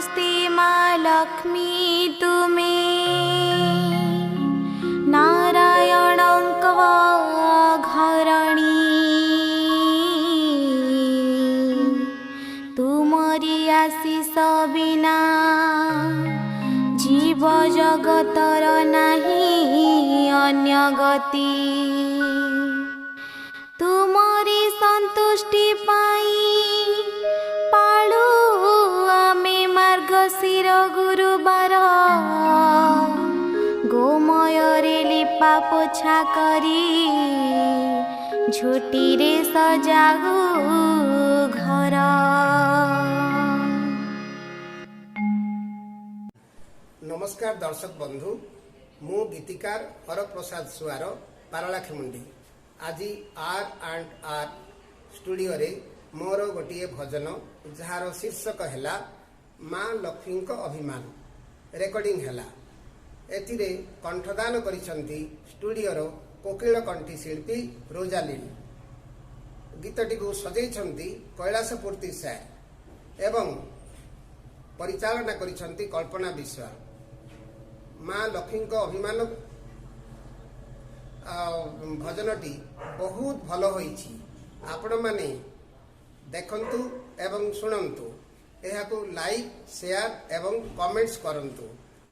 नमस्ते माँ लक्ष्मी तुमे नारायणंक घरणी तुमरी आशीष बिना जीव जगतर नहीं अन्य गति तुमरी संतुष्टि पाई पालू आमे मार्गशीर गुरुबार गोमय रे लिपा पोछा करी झुटी रे सजागु घर। नमस्कार दर्शक बंधु, मु गीतिकार हरप्रसाद सुआर पारलाखेमुंडी। आज R&R स्टूडियो रे मोर गोटे भजन जार शीर्षक है माँ लक्ष्मी अभिमान रेकर्डिंग है। एथिरे कंठदान करिसंती स्टूडियोर कोकिल कंठी शिल्पी रोजालिन। गीतटी को सजेइछंती कैलाशपूर्ति सार एवं परिचालना करिसंती कल्पना विश्वास। माँ लक्ष्मी अभिमान भजनटी बहुत भल होईछि। आपण माने देखंतु एवं शुणंतु, एहाकु लाइक शेयर एवं कमेंट्स करंतु।